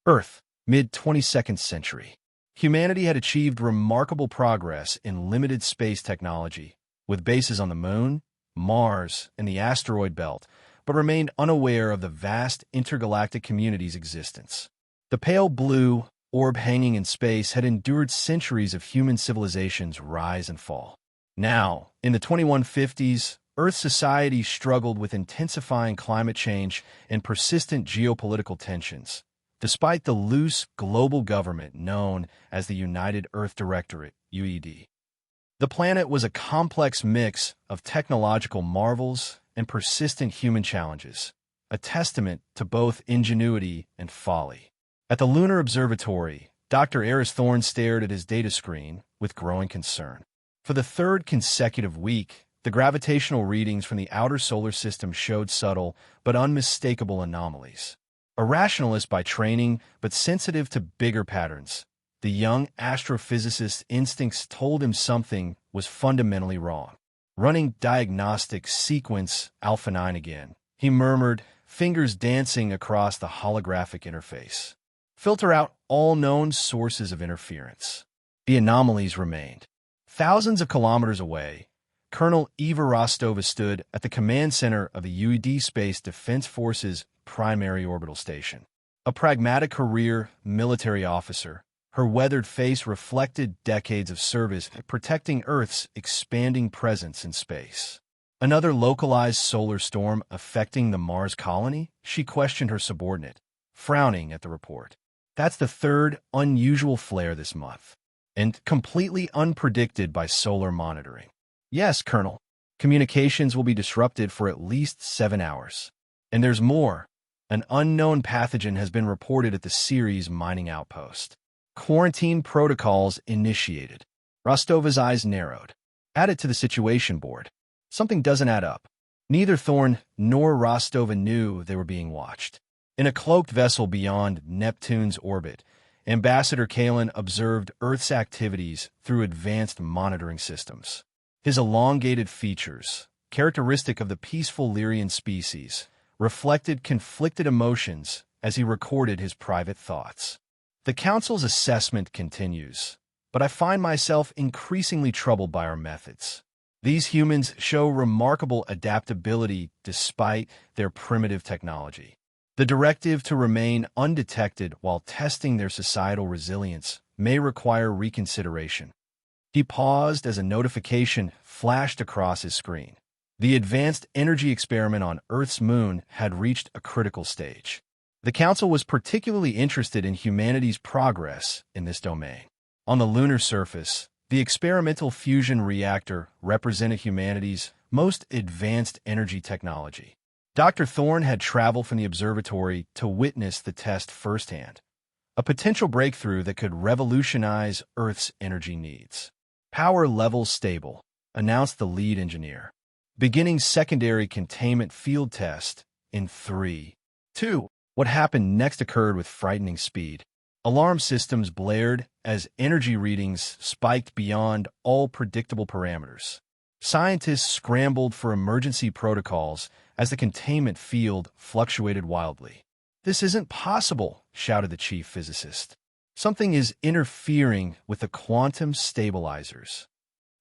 Earth, mid-22nd century. Humanity had achieved remarkable progress in limited space technology, with bases on the Moon, Mars, and the asteroid belt, but remained unaware of the vast intergalactic community's existence. The pale blue orb hanging in space had endured centuries of human civilization's rise and fall. Now, in the 2150s, Earth's society struggled with intensifying climate change and persistent geopolitical tensions, despite the loose global government known as the United Earth Directorate, UED. The planet was a complex mix of technological marvels and persistent human challenges, a testament to both ingenuity and folly. At the Lunar Observatory, Dr. Eris Thorne stared at his data screen with growing concern. For the third consecutive week, the gravitational readings from the outer solar system showed subtle but unmistakable anomalies. A rationalist by training, but sensitive to bigger patterns, the young astrophysicist's instincts told him something was fundamentally wrong. Running diagnostic sequence Alpha 9 again, he murmured, fingers dancing across the holographic interface. Filter out all known sources of interference. The anomalies remained. Thousands of kilometers away, Colonel Eva Rostova stood at the command center of the UED Space Defense Force's primary orbital station. A pragmatic career military officer, her weathered face reflected decades of service protecting Earth's expanding presence in space. Another localized solar storm affecting the Mars colony? She questioned her subordinate, frowning at the report. That's the third unusual flare this month, and completely unpredicted by solar monitoring. Yes, Colonel. Communications will be disrupted for at least 7 hours. And there's more. An unknown pathogen has been reported at the Ceres mining outpost. Quarantine protocols initiated. Rostova's eyes narrowed. Add it to the situation board. Something doesn't add up. Neither Thorne nor Rostova knew they were being watched. In a cloaked vessel beyond Neptune's orbit, Ambassador Kalin observed Earth's activities through advanced monitoring systems. His elongated features, characteristic of the peaceful Lyrian species, reflected conflicted emotions as he recorded his private thoughts. The Council's assessment continues, but I find myself increasingly troubled by our methods. These humans show remarkable adaptability despite their primitive technology. The directive to remain undetected while testing their societal resilience may require reconsideration. He paused as a notification flashed across his screen. The advanced energy experiment on Earth's moon had reached a critical stage. The Council was particularly interested in humanity's progress in this domain. On the lunar surface, the experimental fusion reactor represented humanity's most advanced energy technology. Dr. Thorne had traveled from the observatory to witness the test firsthand, a potential breakthrough that could revolutionize Earth's energy needs. Power levels stable, announced the lead engineer. Beginning secondary containment field test in 3, 2. What happened next occurred with frightening speed. Alarm systems blared as energy readings spiked beyond all predictable parameters. Scientists scrambled for emergency protocols as the containment field fluctuated wildly. "This isn't possible," shouted the chief physicist. "Something is interfering with the quantum stabilizers."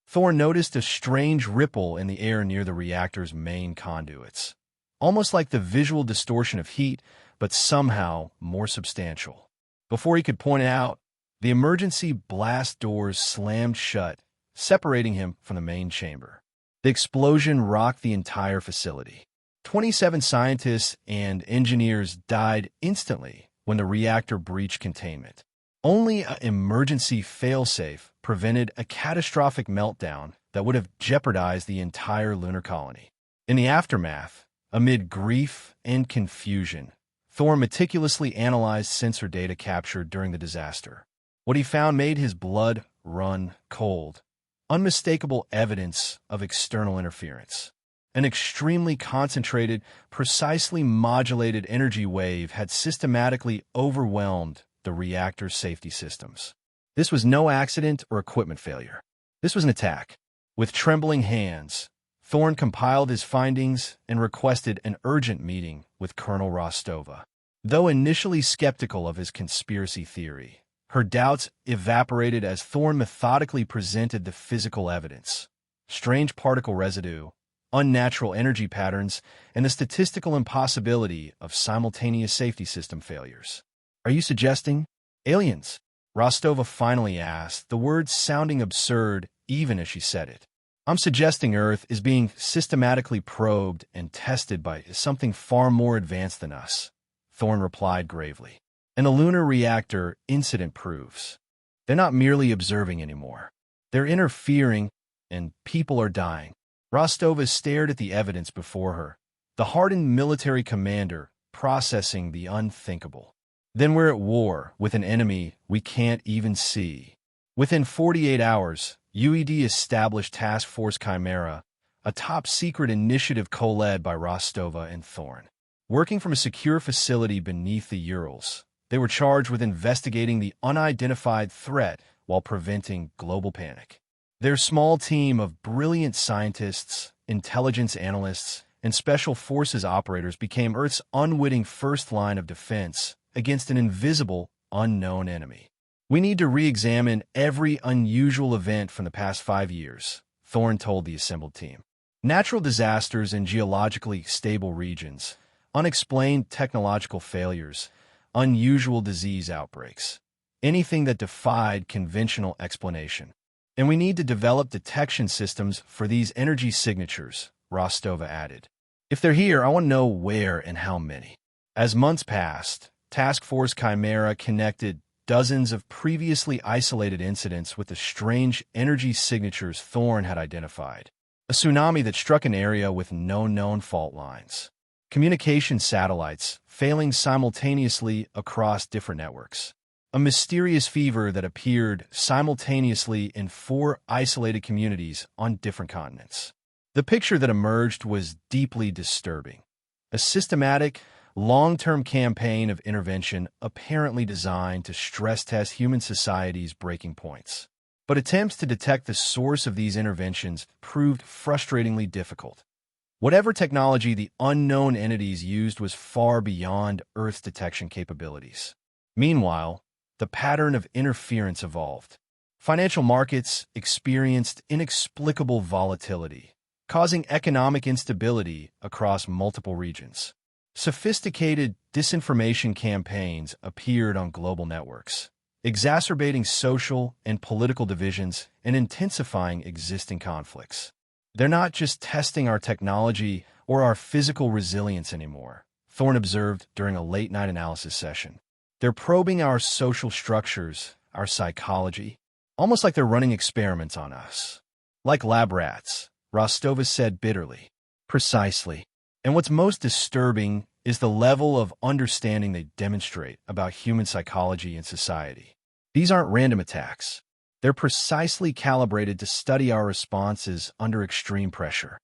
Thorne noticed a strange ripple in the air near the reactor's main conduits, almost like the visual distortion of heat, but somehow more substantial. Before he could point it out, the emergency blast doors slammed shut, separating him from the main chamber. The explosion rocked the entire facility. 27 scientists and engineers died instantly when the reactor breached containment. Only an emergency failsafe prevented a catastrophic meltdown that would have jeopardized the entire lunar colony. In the aftermath, amid grief and confusion, Thorne meticulously analyzed sensor data captured during the disaster. What he found made his blood run cold. Unmistakable evidence of external interference. An extremely concentrated, precisely modulated energy wave had systematically overwhelmed the reactor's safety systems. This was no accident or equipment failure. This was an attack. With trembling hands, Thorne compiled his findings and requested an urgent meeting with Colonel Rostova. Though initially skeptical of his conspiracy theory, her doubts evaporated as Thorne methodically presented the physical evidence: strange particle residue, unnatural energy patterns, and the statistical impossibility of simultaneous safety system failures. "Are you suggesting aliens?" Rostova finally asked, the words sounding absurd even as she said it. "I'm suggesting Earth is being systematically probed and tested by something far more advanced than us," Thorne replied gravely. "And the lunar reactor incident proves. They're not merely observing anymore. They're interfering, and people are dying." Rostova stared at the evidence before her, the hardened military commander processing the unthinkable. "Then we're at war with an enemy we can't even see." Within 48 hours, UED established Task Force Chimera, a top-secret initiative co-led by Rostova and Thorne. Working from a secure facility beneath the Urals, they were charged with investigating the unidentified threat while preventing global panic. Their small team of brilliant scientists, intelligence analysts, and special forces operators became Earth's unwitting first line of defense against an invisible, unknown enemy. "We need to re-examine every unusual event from the past 5 years," Thorne told the assembled team. "Natural disasters in geologically stable regions, unexplained technological failures, unusual disease outbreaks, anything that defied conventional explanation. And we need to develop detection systems for these energy signatures," Rostova added. "If they're here, I want to know where and how many." As months passed, Task Force Chimera connected dozens of previously isolated incidents with the strange energy signatures Thorne had identified. A tsunami that struck an area with no known fault lines. Communication satellites failing simultaneously across different networks. A mysterious fever that appeared simultaneously in 4 isolated communities on different continents. The picture that emerged was deeply disturbing. A systematic, long-term campaign of intervention apparently designed to stress-test human society's breaking points. But attempts to detect the source of these interventions proved frustratingly difficult. Whatever technology the unknown entities used was far beyond Earth's detection capabilities. Meanwhile, the pattern of interference evolved. Financial markets experienced inexplicable volatility, causing economic instability across multiple regions. Sophisticated disinformation campaigns appeared on global networks, exacerbating social and political divisions and intensifying existing conflicts. "They're not just testing our technology or our physical resilience anymore," Thorne observed during a late-night analysis session. "They're probing our social structures, our psychology, almost like they're running experiments on us. Like lab rats," Rostova said bitterly. "Precisely. And what's most disturbing is the level of understanding they demonstrate about human psychology and society. These aren't random attacks. They're precisely calibrated to study our responses under extreme pressure."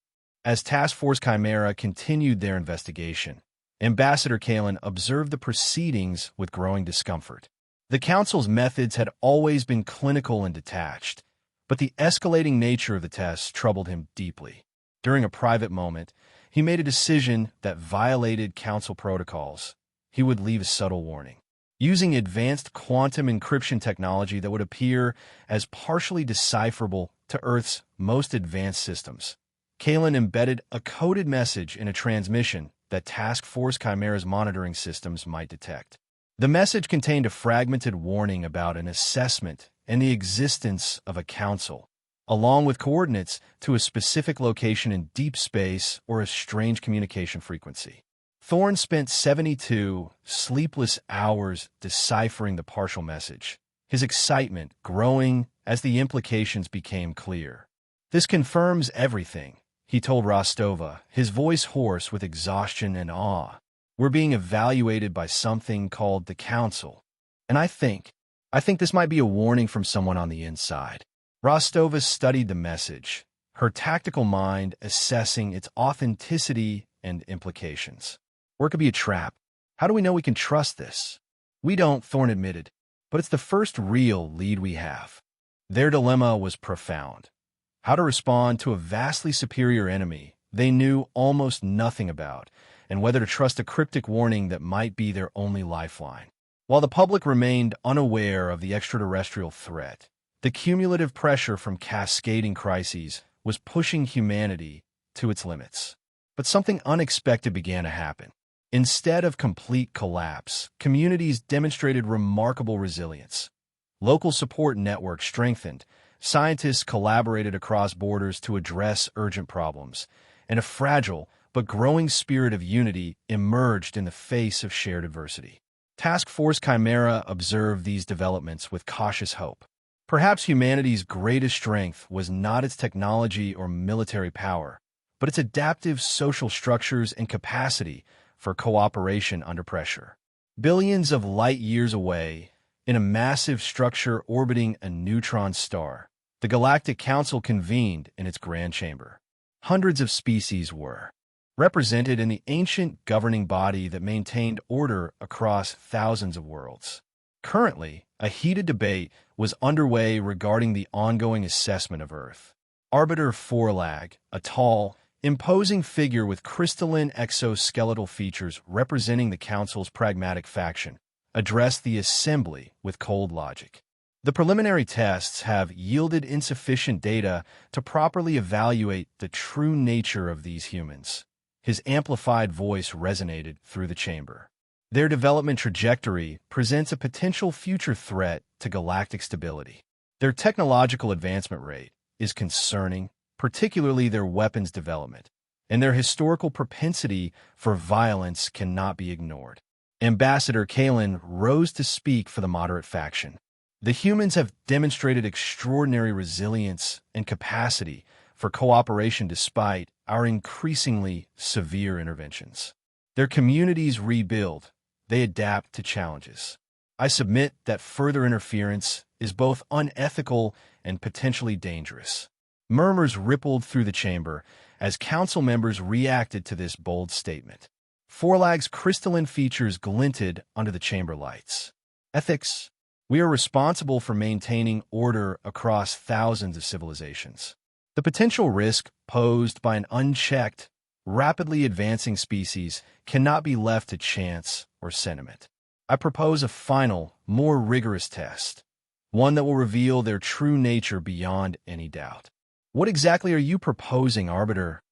As Task Force Chimera continued their investigation, Ambassador Kalin observed the proceedings with growing discomfort. The Council's methods had always been clinical and detached, but the escalating nature of the tests troubled him deeply. During a private moment, he made a decision that violated Council protocols. He would leave a subtle warning. Using advanced quantum encryption technology that would appear as partially decipherable to Earth's most advanced systems, Kalin embedded a coded message in a transmission that Task Force Chimera's monitoring systems might detect. The message contained a fragmented warning about an assessment and the existence of a council, along with coordinates to a specific location in deep space or a strange communication frequency. Thorne spent 72 sleepless hours deciphering the partial message, his excitement growing as the implications became clear. "This confirms everything," he told Rostova, his voice hoarse with exhaustion and awe. "We're being evaluated by something called the Council. And I think this might be a warning from someone on the inside." Rostova studied the message, her tactical mind assessing its authenticity and implications. "Or it could be a trap. How do we know we can trust this?" "We don't," Thorne admitted, "but it's the first real lead we have." Their dilemma was profound. How to respond to a vastly superior enemy they knew almost nothing about, and whether to trust a cryptic warning that might be their only lifeline. While the public remained unaware of the extraterrestrial threat, the cumulative pressure from cascading crises was pushing humanity to its limits. But something unexpected began to happen. Instead of complete collapse, communities demonstrated remarkable resilience. Local support networks strengthened, scientists collaborated across borders to address urgent problems, and a fragile but growing spirit of unity emerged in the face of shared adversity. Task Force Chimera observed these developments with cautious hope. Perhaps humanity's greatest strength was not its technology or military power, but its adaptive social structures and capacity for cooperation under pressure. Billions of light-years away, in a massive structure orbiting a neutron star, the Galactic Council convened in its grand chamber. Hundreds of species were represented in the ancient governing body that maintained order across thousands of worlds. Currently, a heated debate was underway regarding the ongoing assessment of Earth. Arbiter Forlag, a tall, imposing figure with crystalline exoskeletal features representing the Council's pragmatic faction, addressed the assembly with cold logic. The preliminary tests have yielded insufficient data to properly evaluate the true nature of these humans. His amplified voice resonated through the chamber. Their development trajectory presents a potential future threat to galactic stability. Their technological advancement rate is concerning, particularly their weapons development, and their historical propensity for violence cannot be ignored. Ambassador Kalen rose to speak for the moderate faction. The humans have demonstrated extraordinary resilience and capacity for cooperation despite our increasingly severe interventions. Their communities rebuild, they adapt to challenges. I submit that further interference is both unethical and potentially dangerous. Murmurs rippled through the chamber as council members reacted to this bold statement. Forlag's crystalline features glinted under the chamber lights. Ethics. We are responsible for maintaining order across thousands of civilizations. The potential risk posed by an unchecked, rapidly advancing species cannot be left to chance or sentiment. I propose a final, more rigorous test, one that will reveal their true nature beyond any doubt. What exactly are you proposing, Arbiter?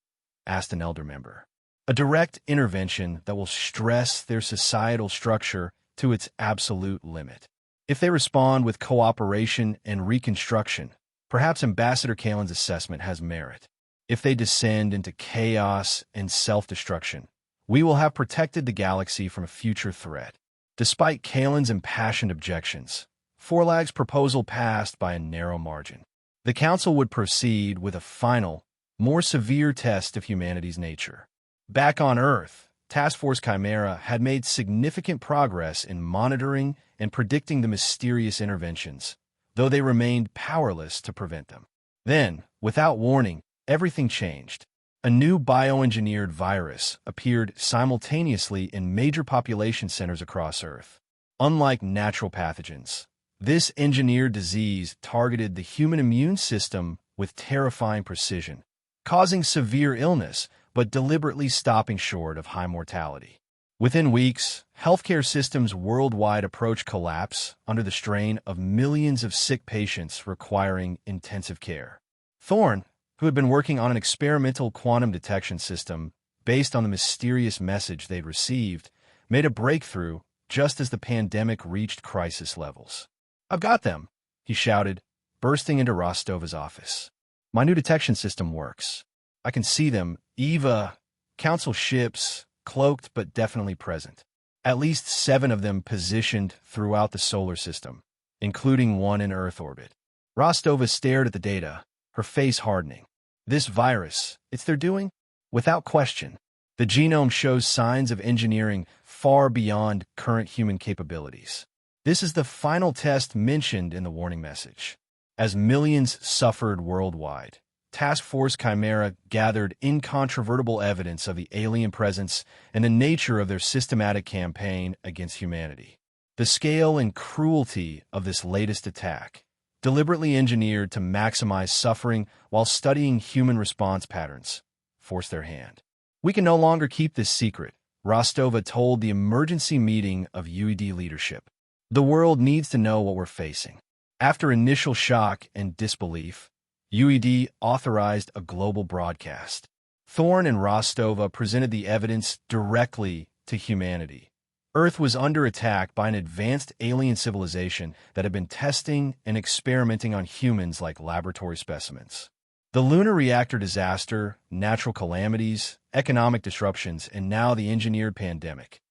Asked an elder member. A direct intervention that will stress their societal structure to its absolute limit. If they respond with cooperation and reconstruction, perhaps Ambassador Kalen's assessment has merit. If they descend into chaos and self-destruction, we will have protected the galaxy from a future threat. Despite Kalen's impassioned objections, Forlag's proposal passed by a narrow margin. The Council would proceed with a final, more severe test of humanity's nature. Back on Earth, Task Force Chimera had made significant progress in monitoring and predicting the mysterious interventions, though they remained powerless to prevent them. Then, without warning, everything changed. A new bioengineered virus appeared simultaneously in major population centers across Earth. Unlike natural pathogens, this engineered disease targeted the human immune system with terrifying precision, causing severe illness but deliberately stopping short of high mortality. Within weeks, healthcare systems worldwide approached collapse under the strain of millions of sick patients requiring intensive care. Thorne, who had been working on an experimental quantum detection system based on the mysterious message they'd received, made a breakthrough just as the pandemic reached crisis levels. "I've got them," he shouted, bursting into Rostova's office. "My new detection system works. I can see them, Eva, council ships, cloaked but definitely present. At least 7 of them positioned throughout the solar system, including one in Earth orbit." Rostova stared at the data, her face hardening. "This virus, it's their doing?" "Without question. The genome shows signs of engineering far beyond current human capabilities. This is the final test mentioned in the warning message. As millions suffered worldwide, Task Force Chimera gathered incontrovertible evidence of the alien presence and the nature of their systematic campaign against humanity. The scale and cruelty of this latest attack, deliberately engineered to maximize suffering while studying human response patterns, forced their hand. "We can no longer keep this secret," Rostova told the emergency meeting of UED leadership. The world needs to know what we're facing. After initial shock and disbelief, UED authorized a global broadcast. Thorne and Rostova presented the evidence directly to humanity. Earth was under attack by an advanced alien civilization that had been testing and experimenting on humans like laboratory specimens. The lunar reactor disaster, natural calamities, economic disruptions, and now the engineered pandemic.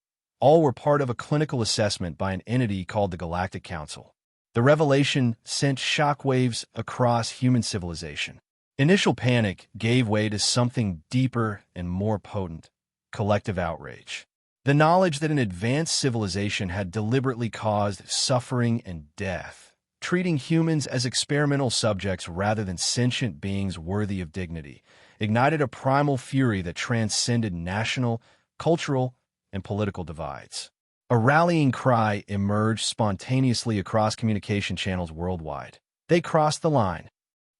All were part of a clinical assessment by an entity called the Galactic Council. The revelation sent shockwaves across human civilization. Initial panic gave way to something deeper and more potent: collective outrage. The knowledge that an advanced civilization had deliberately caused suffering and death, treating humans as experimental subjects rather than sentient beings worthy of dignity, ignited a primal fury that transcended national, cultural, and political divides. A rallying cry emerged spontaneously across communication channels worldwide. They crossed the line.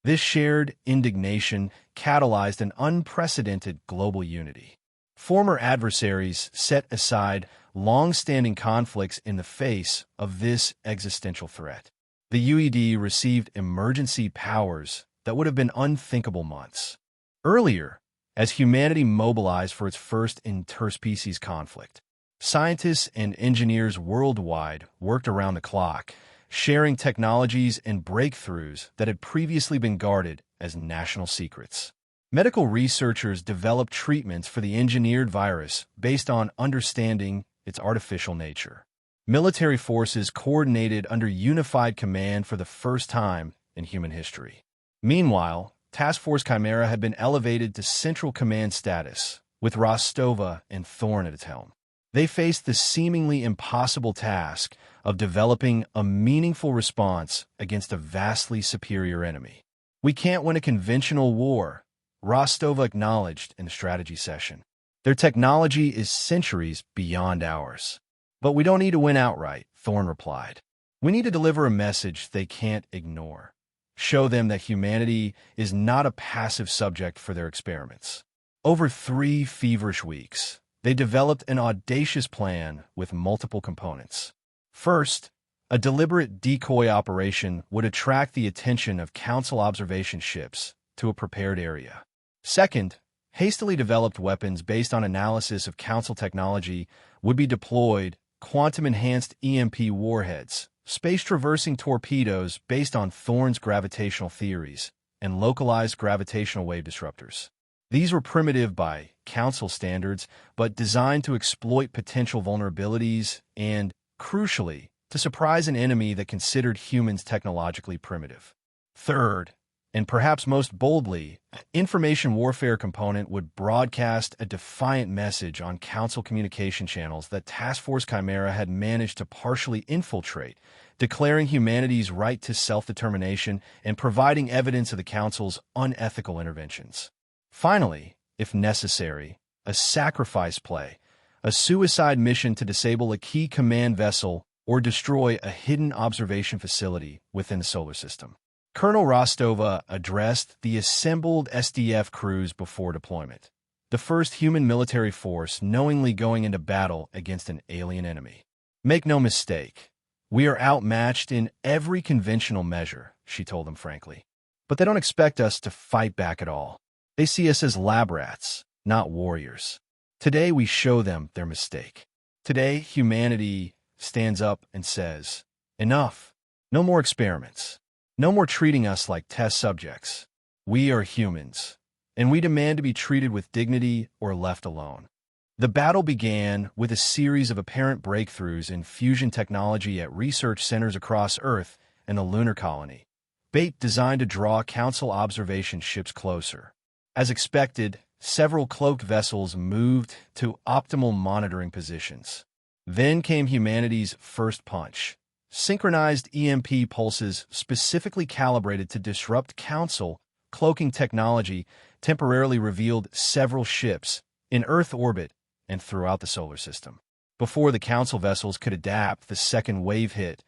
This shared indignation catalyzed an unprecedented global unity. Former adversaries set aside long-standing conflicts in the face of this existential threat. The UED received emergency powers that would have been unthinkable months earlier, as humanity mobilized for its first interspecies conflict. Scientists and engineers worldwide worked around the clock, sharing technologies and breakthroughs that had previously been guarded as national secrets. Medical researchers developed treatments for the engineered virus based on understanding its artificial nature. Military forces coordinated under unified command for the first time in human history. Meanwhile, Task Force Chimera had been elevated to Central Command status, with Rostova and Thorne at its helm. They faced the seemingly impossible task of developing a meaningful response against a vastly superior enemy. "We can't win a conventional war," Rostova acknowledged in the strategy session. "Their technology is centuries beyond ours. But we don't need to win outright," Thorne replied. "We need to deliver a message they can't ignore. Show them that humanity is not a passive subject for their experiments." Over 3 feverish weeks, they developed an audacious plan with multiple components. First, a deliberate decoy operation would attract the attention of Council observation ships to a prepared area. Second, hastily developed weapons based on analysis of Council technology would be deployed: quantum-enhanced EMP warheads, space-traversing torpedoes based on Thorne's gravitational theories, and localized gravitational wave disruptors. These were primitive by Council standards, but designed to exploit potential vulnerabilities and, crucially, to surprise an enemy that considered humans technologically primitive. Third, and perhaps most boldly, an information warfare component would broadcast a defiant message on Council communication channels that Task Force Chimera had managed to partially infiltrate, declaring humanity's right to self-determination and providing evidence of the Council's unethical interventions. Finally, if necessary, a sacrifice play, a suicide mission to disable a key command vessel or destroy a hidden observation facility within the solar system. Colonel Rostova addressed the assembled SDF crews before deployment, the first human military force knowingly going into battle against an alien enemy. "Make no mistake, we are outmatched in every conventional measure," she told them frankly. "But they don't expect us to fight back at all. They see us as lab rats, not warriors. Today we show them their mistake. Today humanity stands up and says, 'Enough. No more experiments. No more treating us like test subjects. We are humans, and we demand to be treated with dignity or left alone.'" The battle began with a series of apparent breakthroughs in fusion technology at research centers across Earth and the lunar colony, bait designed to draw Council observation ships closer. As expected, several cloaked vessels moved to optimal monitoring positions. Then came humanity's first punch: synchronized EMP pulses specifically calibrated to disrupt Council cloaking technology temporarily revealed several ships in Earth orbit and throughout the solar system. Before the Council vessels could adapt, the second wave hit: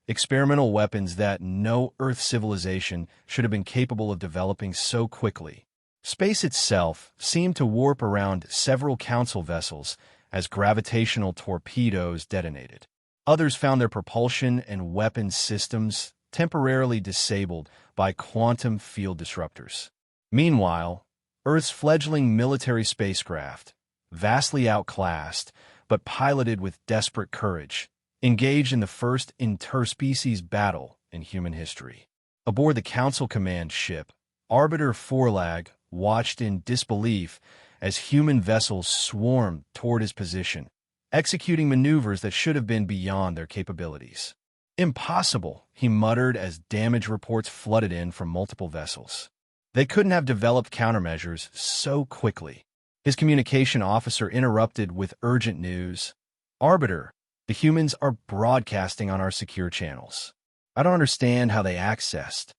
experimental weapons that no Earth civilization should have been capable of developing so quickly. Space itself seemed to warp around several Council vessels as gravitational torpedoes detonated. Others found their propulsion and weapons systems temporarily disabled by quantum field disruptors. Meanwhile, Earth's fledgling military spacecraft, vastly outclassed but piloted with desperate courage, engaged in the first interspecies battle in human history. Aboard the Council Command ship, Arbiter Forlag watched in disbelief as human vessels swarmed toward his position, executing maneuvers that should have been beyond their capabilities. "Impossible," he muttered as damage reports flooded in from multiple vessels. They couldn't have developed countermeasures so quickly. His communication officer interrupted with urgent news. "Arbiter, the humans are broadcasting on our secure channels. I don't understand how they accessed."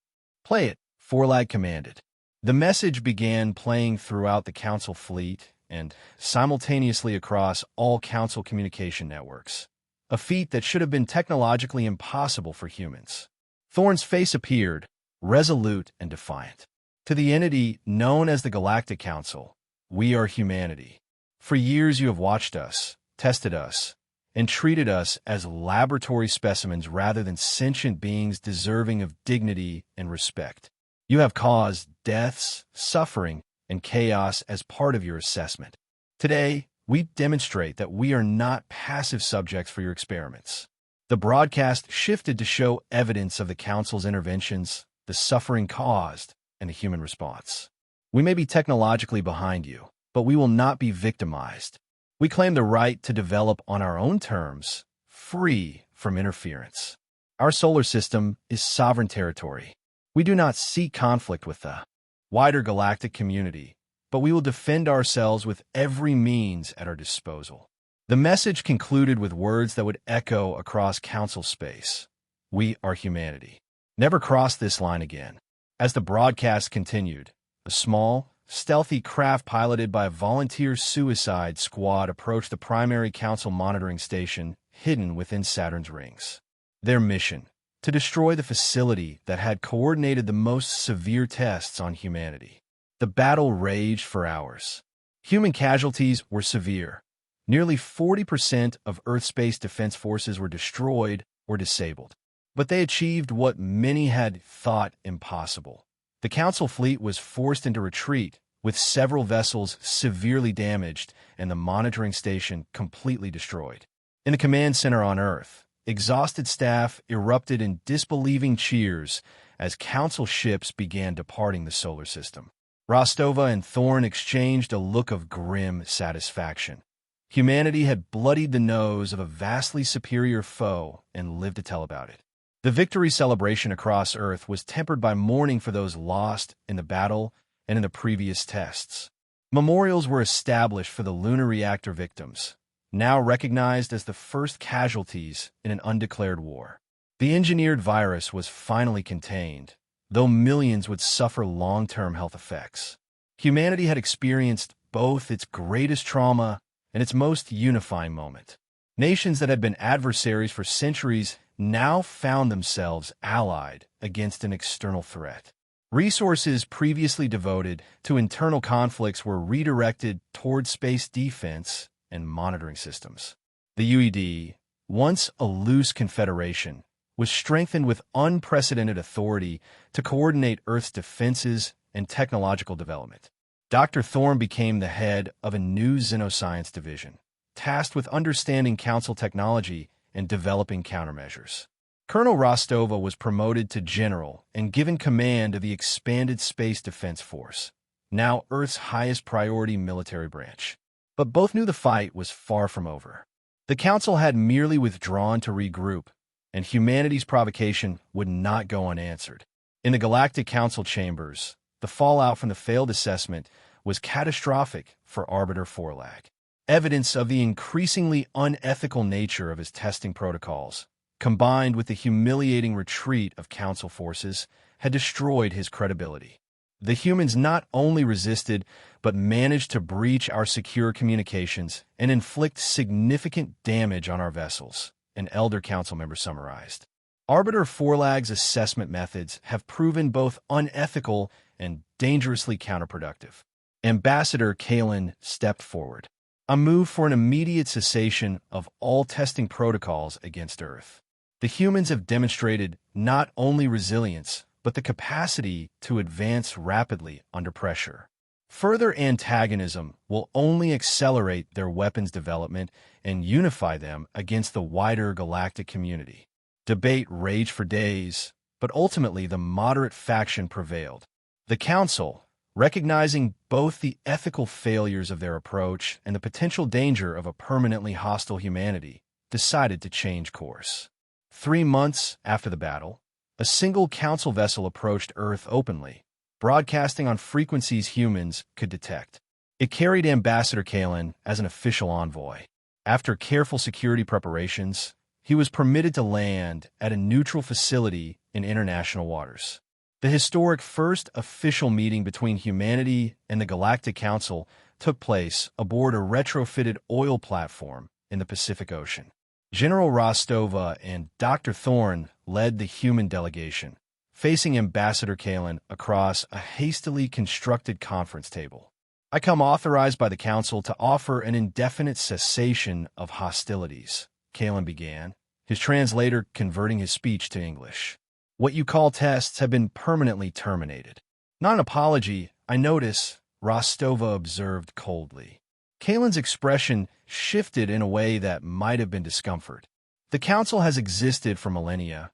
"Play it," Forlag commanded. The message began playing throughout the Council fleet and simultaneously across all Council communication networks, a feat that should have been technologically impossible for humans. Thorne's face appeared, resolute and defiant. "To the entity known as the Galactic Council, we are humanity. For years you have watched us, tested us, and treated us as laboratory specimens rather than sentient beings deserving of dignity and respect. You have caused deaths, suffering, and chaos as part of your assessment. Today, we demonstrate that we are not passive subjects for your experiments." The broadcast shifted to show evidence of the Council's interventions, the suffering caused, and the human response. "We may be technologically behind you, but we will not be victimized. We claim the right to develop on our own terms, free from interference. Our solar system is sovereign territory. We do not seek conflict with the wider galactic community, but we will defend ourselves with every means at our disposal." The message concluded with words that would echo across Council space. "We are humanity. Never cross this line again." As the broadcast continued, a small, stealthy craft piloted by a volunteer suicide squad approached the primary Council monitoring station hidden within Saturn's rings. Their mission: to destroy the facility that had coordinated the most severe tests on humanity. The battle raged for hours. Human casualties were severe. Nearly 40% of Earth's space defense forces were destroyed or disabled. But they achieved what many had thought impossible. The Council fleet was forced into retreat, with several vessels severely damaged and the monitoring station completely destroyed. In the command center on Earth, exhausted staff erupted in disbelieving cheers as Council ships began departing the solar system. Rostova and Thorne exchanged a look of grim satisfaction. Humanity had bloodied the nose of a vastly superior foe and lived to tell about it. The victory celebration across Earth was tempered by mourning for those lost in the battle and in the previous tests. Memorials were established for the lunar reactor victims, now recognized as the first casualties in an undeclared war. The engineered virus was finally contained, though millions would suffer long-term health effects. Humanity had experienced both its greatest trauma and its most unifying moment. Nations that had been adversaries for centuries now found themselves allied against an external threat. Resources previously devoted to internal conflicts were redirected toward space defense and monitoring systems. The UED, once a loose confederation, was strengthened with unprecedented authority to coordinate Earth's defenses and technological development. Dr. Thorne became the head of a new xenoscience division, tasked with understanding Council technology and developing countermeasures. Colonel Rostova was promoted to general and given command of the expanded Space Defense Force, now Earth's highest priority military branch. But both knew the fight was far from over. The Council had merely withdrawn to regroup, and humanity's provocation would not go unanswered. In the Galactic Council chambers, the fallout from the failed assessment was catastrophic for Arbiter Forlag. Evidence of the increasingly unethical nature of his testing protocols, combined with the humiliating retreat of Council forces, had destroyed his credibility. The humans not only resisted, but managed to breach our secure communications and inflict significant damage on our vessels, an elder council member summarized. Arbiter Forlag's assessment methods have proven both unethical and dangerously counterproductive. Ambassador Kalin stepped forward. a move for an immediate cessation of all testing protocols against Earth. The humans have demonstrated not only resilience, but the capacity to advance rapidly under pressure. Further antagonism will only accelerate their weapons development and unify them against the wider galactic community. Debate raged for days, but ultimately the moderate faction prevailed. The Council, recognizing both the ethical failures of their approach and the potential danger of a permanently hostile humanity, decided to change course. 3 months after the battle, a single Council vessel approached Earth openly, broadcasting on frequencies humans could detect. It carried Ambassador Kalen as an official envoy. After careful security preparations, he was permitted to land at a neutral facility in international waters. The historic first official meeting between humanity and the Galactic Council took place aboard a retrofitted oil platform in the Pacific Ocean. General Rostova and Dr. Thorne led the human delegation, facing Ambassador Kalen across a hastily constructed conference table. "I come authorized by the Council to offer an indefinite cessation of hostilities," Kalen began, his translator converting his speech to English. "What you call tests have been permanently terminated." "Not an apology, I notice," Rostova observed coldly. Kalen's expression shifted in a way that might have been discomfort. "The Council has existed for millennia,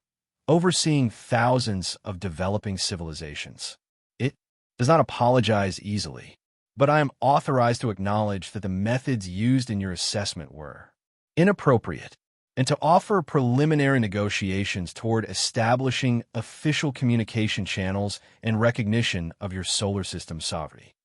overseeing thousands of developing civilizations. It does not apologize easily, but I am authorized to acknowledge that the methods used in your assessment were inappropriate, and to offer preliminary negotiations toward establishing official communication channels and recognition of your solar system's sovereignty."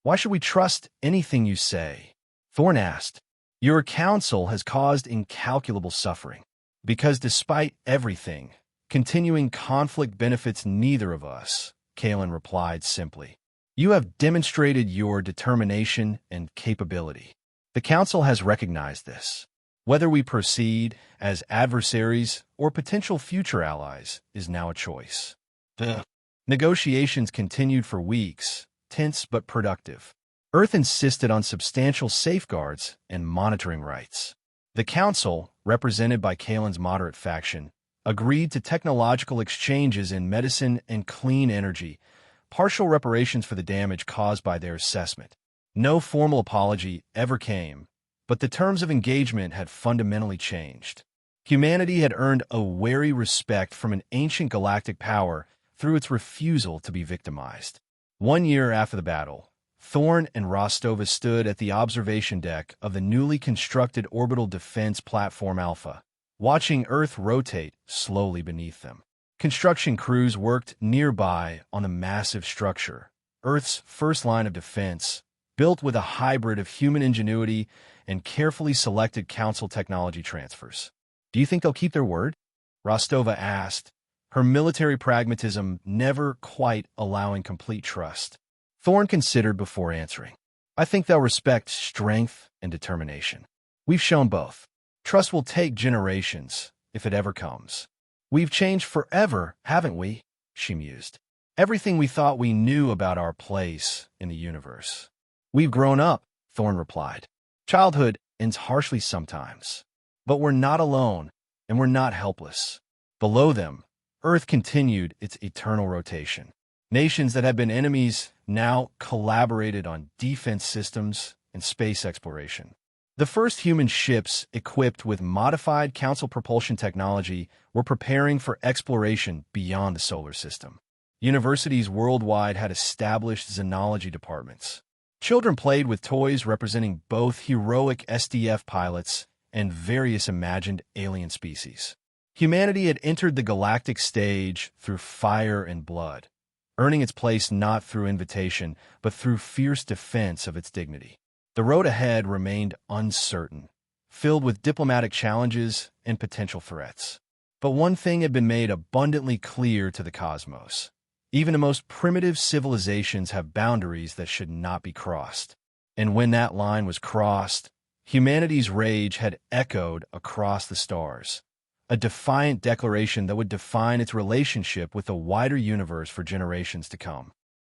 "Why should we trust anything you say?" Thorne asked. "Your Council has caused incalculable suffering. Because despite everything, continuing conflict benefits neither of us," Kalen replied simply. "You have demonstrated your determination and capability. The Council has recognized this. Whether we proceed as adversaries or potential future allies is now a choice." The negotiations continued for weeks, tense but productive. Earth insisted on substantial safeguards and monitoring rights. The Council, represented by Kalen's moderate faction, agreed to technological exchanges in medicine and clean energy, partial reparations for the damage caused by their assessment. No formal apology ever came, but the terms of engagement had fundamentally changed. Humanity had earned a wary respect from an ancient galactic power through its refusal to be victimized. 1 year after the battle, Thorne and Rostova stood at the observation deck of the newly constructed orbital defense platform Alpha, watching Earth rotate slowly beneath them. Construction crews worked nearby on the massive structure, Earth's first line of defense, built with a hybrid of human ingenuity and carefully selected Council technology transfers. "Do you think they'll keep their word?" Rostova asked, her military pragmatism never quite allowing complete trust. Thorne considered before answering. "I think they'll respect strength and determination. We've shown both. Trust will take generations, if it ever comes." "We've changed forever, haven't we?" she mused. "Everything we thought we knew about our place in the universe." "We've grown up," Thorne replied. "Childhood ends harshly sometimes. But we're not alone, and we're not helpless." Below them, Earth continued its eternal rotation. Nations that had been enemies now collaborated on defense systems and space exploration. The first human ships equipped with modified Council propulsion technology were preparing for exploration beyond the solar system. Universities worldwide had established xenology departments. Children played with toys representing both heroic SDF pilots and various imagined alien species. Humanity had entered the galactic stage through fire and blood, earning its place not through invitation, but through fierce defense of its dignity. The road ahead remained uncertain, filled with diplomatic challenges and potential threats. But one thing had been made abundantly clear to the cosmos. Even the most primitive civilizations have boundaries that should not be crossed. And when that line was crossed, humanity's rage had echoed across the stars, a defiant declaration that would define its relationship with the wider universe for generations to come.